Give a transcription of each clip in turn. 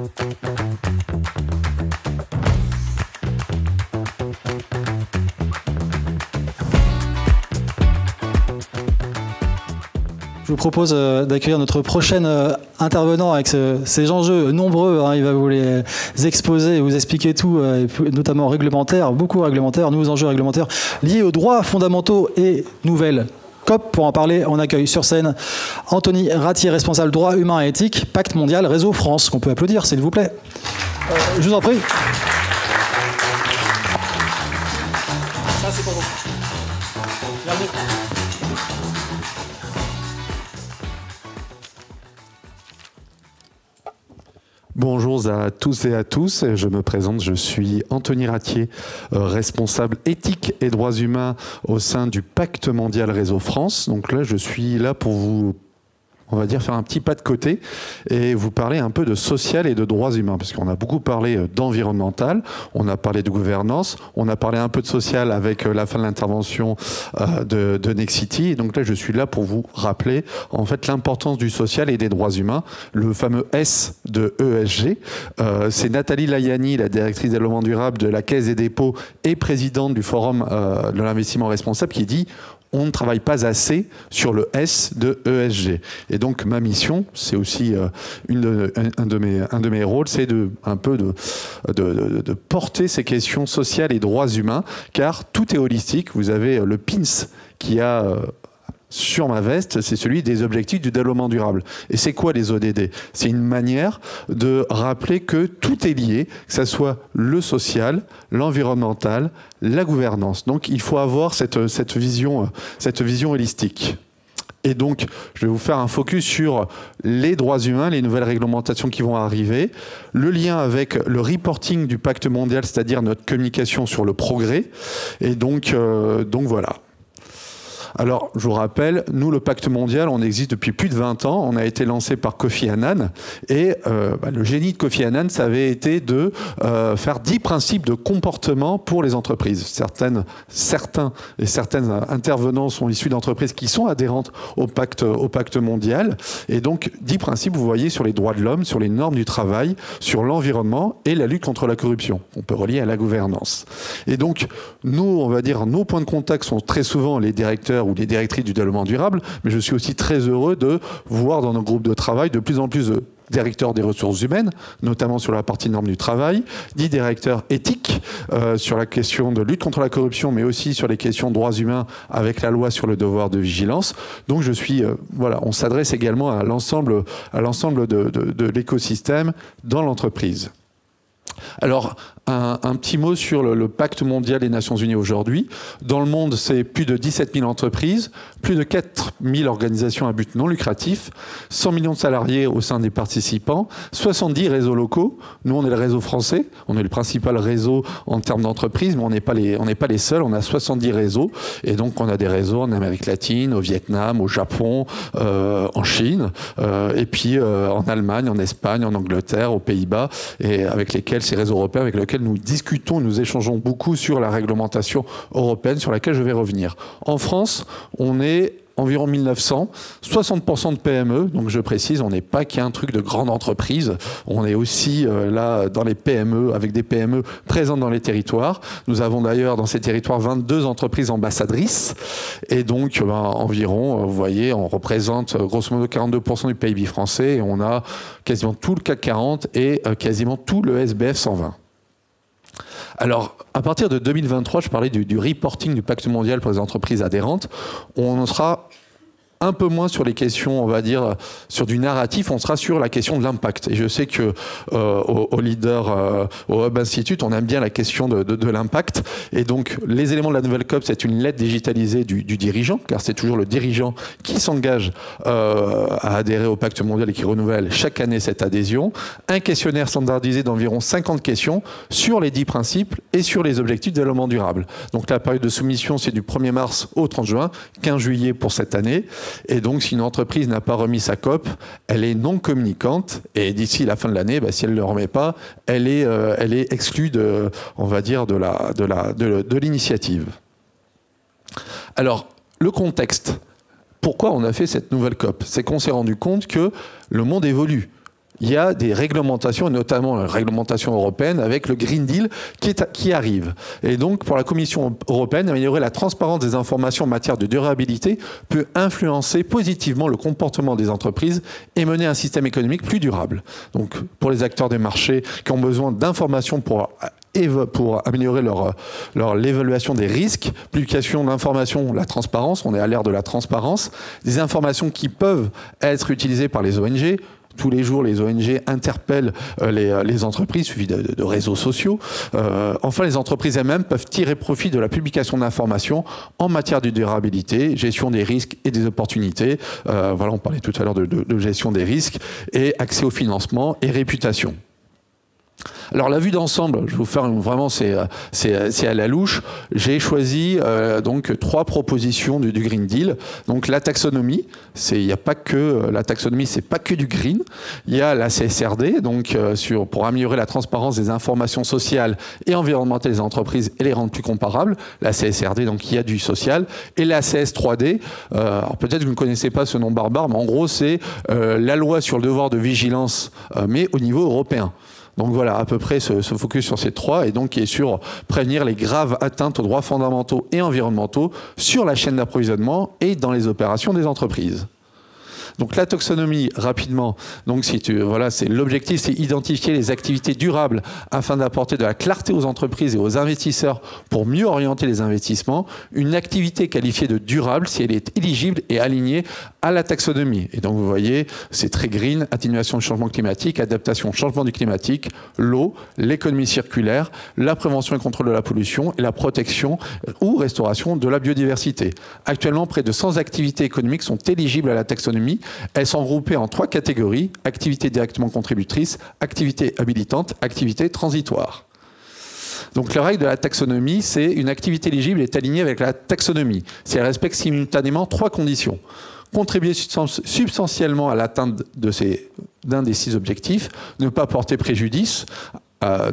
Je vous propose d'accueillir notre prochain intervenant avec ces enjeux nombreux. Hein, il va vous les exposer et vous expliquer tout, notamment réglementaire, beaucoup réglementaire, nouveaux enjeux réglementaires liés aux droits fondamentaux et nouvelles COP. Pour en parler, on accueille sur scène Anthony Ratier, responsable droits humains et éthique, Pacte mondial Réseau France, qu'on peut applaudir, s'il vous plaît. Je vous en prie. Ça, c'est pour vous. Bienvenue. Bonjour à tous et à tous, je me présente, je suis Anthony Ratier, responsable éthique et droits humains au sein du Pacte mondial Réseau France. Donc là, je suis là pour vous, on va dire, faire un petit pas de côté et vous parler un peu de social et de droits humains, parce qu'on a beaucoup parlé d'environnemental, on a parlé de gouvernance, on a parlé un peu de social avec la fin de l'intervention de Nexity. Et donc là, je suis là pour vous rappeler en fait l'importance du social et des droits humains, le fameux S de ESG. C'est Nathalie Layani, la directrice développement durable de la Caisse des dépôts et présidente du Forum de l'investissement responsable, qui dit: on ne travaille pas assez sur le S de ESG. Et donc ma mission, c'est aussi un de mes rôles, c'est de porter ces questions sociales et droits humains, car tout est holistique. Vous avez le pins qui a sur ma veste, c'est celui des objectifs du développement durable. Et c'est quoi les ODD? C'est une manière de rappeler que tout est lié, que ce soit le social, l'environnemental, la gouvernance. Donc il faut avoir cette vision holistique. Et donc, je vais vous faire un focus sur les droits humains, les nouvelles réglementations qui vont arriver, le lien avec le reporting du Pacte mondial, c'est-à-dire notre communication sur le progrès. Et donc voilà. Alors, je vous rappelle, nous, le Pacte mondial, on existe depuis plus de 20 ans. On a été lancé par Kofi Annan. Et le génie de Kofi Annan, ça avait été de faire 10 principes de comportement pour les entreprises. Certains et certaines intervenants sont issus d'entreprises qui sont adhérentes au Pacte mondial. Et donc, 10 principes, vous voyez, sur les droits de l'homme, sur les normes du travail, sur l'environnement et la lutte contre la corruption. On peut relier à la gouvernance. Et donc, nous, on va dire, nos points de contact sont très souvent les directeurs ou les directrices du développement durable, mais je suis aussi très heureux de voir dans nos groupes de travail de plus en plus de directeurs des ressources humaines, notamment sur la partie normes du travail, 10 directeurs éthiques sur la question de lutte contre la corruption, mais aussi sur les questions de droits humains avec la loi sur le devoir de vigilance. Donc je suis, voilà, on s'adresse également à l'ensemble de l'écosystème dans l'entreprise. Alors, un petit mot sur le Pacte mondial des Nations Unies aujourd'hui. Dans le monde, c'est plus de 17 000 entreprises, plus de 4 000 organisations à but non lucratif, 100 millions de salariés au sein des participants, 70 réseaux locaux. Nous, on est le réseau français, on est le principal réseau en termes d'entreprise, mais on n'est pas les seuls, on a 70 réseaux. Et donc, on a des réseaux en Amérique latine, au Vietnam, au Japon, en Chine, et puis en Allemagne, en Espagne, en Angleterre, aux Pays-Bas, et avec lesquels, ces réseaux européens avec lesquels nous discutons, nous échangeons beaucoup sur la réglementation européenne sur laquelle je vais revenir. En France, on est environ 1900, 60% de PME, donc je précise, on n'est pas qu'un truc de grande entreprise, on est aussi là dans les PME, avec des PME présentes dans les territoires. Nous avons d'ailleurs dans ces territoires 22 entreprises ambassadrices, et donc environ, vous voyez, on représente grosso modo 42% du PIB français, et on a quasiment tout le CAC 40 et quasiment tout le SBF 120. Alors, à partir de 2023, je parlais du reporting du Pacte mondial pour les entreprises adhérentes. On sera un peu moins sur les questions, on va dire, sur du narratif, on sera sur la question de l'impact. Et je sais que au Leader, au Hub Institute, on aime bien la question de l'impact. Et donc, les éléments de la nouvelle COP, c'est une lettre digitalisée du dirigeant, car c'est toujours le dirigeant qui s'engage à adhérer au Pacte mondial et qui renouvelle chaque année cette adhésion. Un questionnaire standardisé d'environ 50 questions sur les 10 principes et sur les objectifs de développement durable. Donc, la période de soumission, c'est du 1er mars au 30 juin, 15 juillet pour cette année. Et donc, si une entreprise n'a pas remis sa COP, elle est non communicante. Et d'ici la fin de l'année, si elle ne le remet pas, elle est exclue on va dire, de l'initiative. Alors, le contexte. Pourquoi on a fait cette nouvelle COP? C'est qu'on s'est rendu compte que le monde évolue. il y a des réglementations, notamment la réglementation européenne avec le Green Deal qui arrive. Et donc, pour la Commission européenne, améliorer la transparence des informations en matière de durabilité peut influencer positivement le comportement des entreprises et mener un système économique plus durable. Donc, pour les acteurs des marchés qui ont besoin d'informations pour améliorer l'évaluation des risques, publication d'informations, la transparence, on est à l'ère de la transparence, des informations qui peuvent être utilisées par les ONG. Tous les jours, les ONG interpellent les entreprises, suivies de réseaux sociaux. Enfin, les entreprises elles-mêmes peuvent tirer profit de la publication d'informations en matière de durabilité, gestion des risques et des opportunités. Voilà, on parlait tout à l'heure de gestion des risques et accès au financement et réputation. Alors la vue d'ensemble, je vais vous faire vraiment, c'est à la louche. J'ai choisi donc 3 propositions du Green Deal. Donc la taxonomie, il n'y a pas que la taxonomie, c'est pas que du green. Il y a la CSRD, donc pour améliorer la transparence des informations sociales et environnementales des entreprises et les rendre plus comparables. La CSRD, donc il y a du social, et la CS3D. Alors peut-être que vous ne connaissez pas ce nom barbare, mais en gros c'est la loi sur le devoir de vigilance, mais au niveau européen. Donc voilà, à peu près se focus sur ces 3 et donc qui est sur prévenir les graves atteintes aux droits fondamentaux et environnementaux sur la chaîne d'approvisionnement et dans les opérations des entreprises. Donc la taxonomie, rapidement, donc c'est l'objectif, c'est identifier les activités durables afin d'apporter de la clarté aux entreprises et aux investisseurs pour mieux orienter les investissements. Une activité qualifiée de durable si elle est éligible et alignée à la taxonomie. Et donc vous voyez, c'est très green, atténuation du changement climatique, adaptation au changement du climatique, l'eau, l'économie circulaire, la prévention et contrôle de la pollution et la protection ou restauration de la biodiversité. Actuellement, près de 100 activités économiques sont éligibles à la taxonomie. Elles sont regroupées en 3 catégories: activités directement contributrices, activités habilitantes, activités transitoires. Donc la règle de la taxonomie, c'est une activité éligible est alignée avec la taxonomie si elle respecte simultanément 3 conditions. Contribuer substantiellement à l'atteinte d'un des 6 objectifs, ne pas porter préjudice,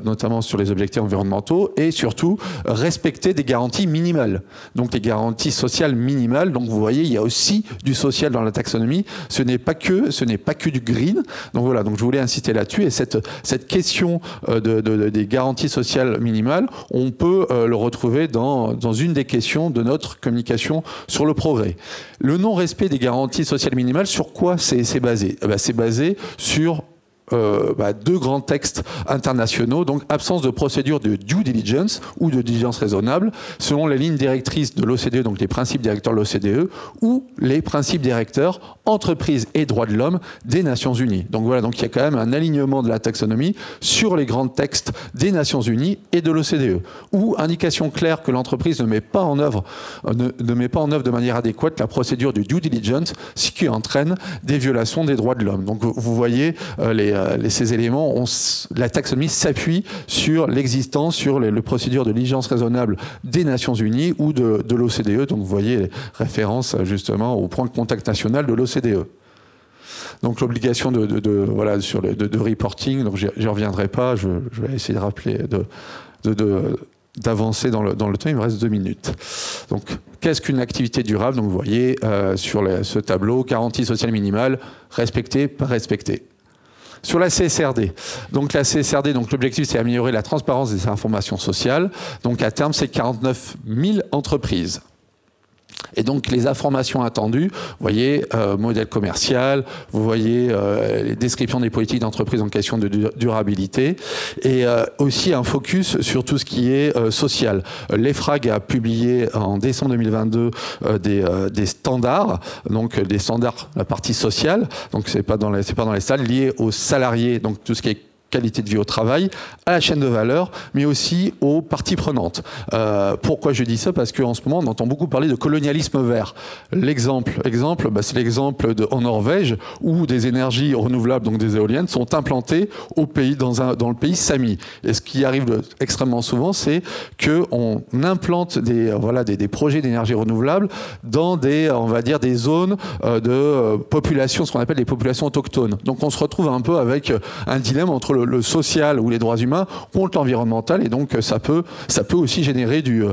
notamment sur les objectifs environnementaux, et surtout respecter des garanties minimales. Donc les garanties sociales minimales. Donc vous voyez, il y a aussi du social dans la taxonomie. Ce n'est pas que du green. Donc voilà. Donc je voulais insister là-dessus. Et cette question des garanties sociales minimales, on peut le retrouver dans une des questions de notre communication sur le progrès. Le non-respect des garanties sociales minimales, sur quoi c'est basé? C'est basé sur 2 grands textes internationaux, donc absence de procédure de due diligence ou de diligence raisonnable, selon les lignes directrices de l'OCDE, donc les principes directeurs de l'OCDE, ou les principes directeurs entreprises et droits de l'homme des Nations Unies. Donc voilà, donc il y a quand même un alignement de la taxonomie sur les grands textes des Nations Unies et de l'OCDE, ou indication claire que l'entreprise ne met pas en œuvre de manière adéquate la procédure de due diligence, ce qui entraîne des violations des droits de l'homme. Donc vous voyez ces éléments, la taxonomie s'appuie sur l'existence, sur les procédures de diligence raisonnable des Nations Unies ou de l'OCDE. Donc vous voyez les références justement au point de contact national de l'OCDE. Donc l'obligation de reporting, donc j'y reviendrai pas, je vais essayer de rappeler, d'avancer dans le temps, il me reste 2 minutes. Donc, qu'est-ce qu'une activité durable? Donc vous voyez sur ce tableau, garantie sociale minimale, respectée, pas respectée. Sur la CSRD, donc la CSRD, donc l'objectif c'est améliorer la transparence des informations sociales. Donc à terme, c'est 49 000 entreprises. Et donc les informations attendues, vous voyez, modèle commercial, vous voyez les descriptions des politiques d'entreprise en question de durabilité, et aussi un focus sur tout ce qui est social. L'EFRAG a publié en décembre 2022 des standards, donc des standards, la partie sociale, donc c'est pas dans les salles, liés aux salariés, donc tout ce qui est qualité de vie au travail, à la chaîne de valeur, mais aussi aux parties prenantes. Pourquoi je dis ça? Parce qu'en ce moment, on entend beaucoup parler de colonialisme vert. L'exemple, c'est l'exemple en Norvège, où des énergies renouvelables, donc des éoliennes, sont implantées au pays, dans le pays Sami. Et ce qui arrive extrêmement souvent, c'est qu'on implante des projets d'énergie renouvelable dans des zones de population, ce qu'on appelle des populations autochtones. Donc on se retrouve un peu avec un dilemme entre le social ou les droits humains contre l'environnemental, et donc ça peut aussi générer du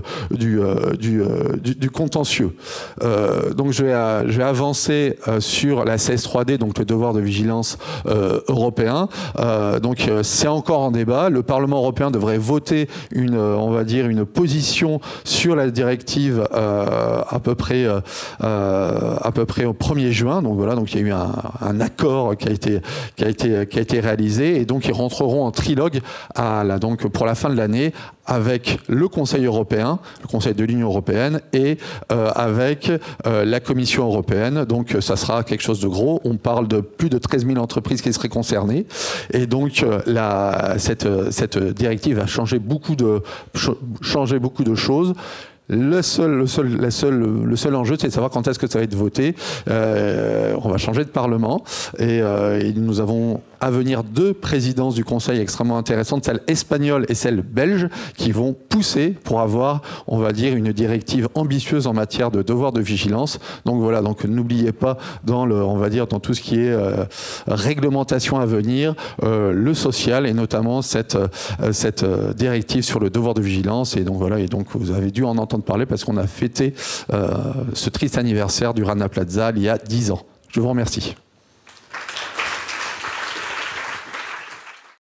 contentieux. Donc je vais avancer sur la CS3D, donc le devoir de vigilance européen. Donc c'est encore en débat. Le Parlement européen devrait voter on va dire une position sur la directive à peu près au 1er juin. Donc voilà, donc il y a eu un accord qui a été réalisé, et donc ils rentreront en trilogue donc pour la fin de l'année avec le Conseil européen, le Conseil de l'Union européenne, et avec la Commission européenne. Donc ça sera quelque chose de gros. On parle de plus de 13 000 entreprises qui seraient concernées. Et donc cette directive a changé beaucoup de choses. Le seul enjeu, c'est de savoir quand est-ce que ça va être voté. On va changer de Parlement, et nous avons à venir 2 présidences du Conseil extrêmement intéressantes, celle espagnole et celle belge, qui vont pousser pour avoir, on va dire, une directive ambitieuse en matière de devoir de vigilance. Donc voilà, donc n'oubliez pas on va dire dans tout ce qui est réglementation à venir, le social, et notamment cette directive sur le devoir de vigilance. Et donc voilà, et donc vous avez dû en entendre parler parce qu'on a fêté ce triste anniversaire du Rana Plaza il y a 10 ans. Je vous remercie.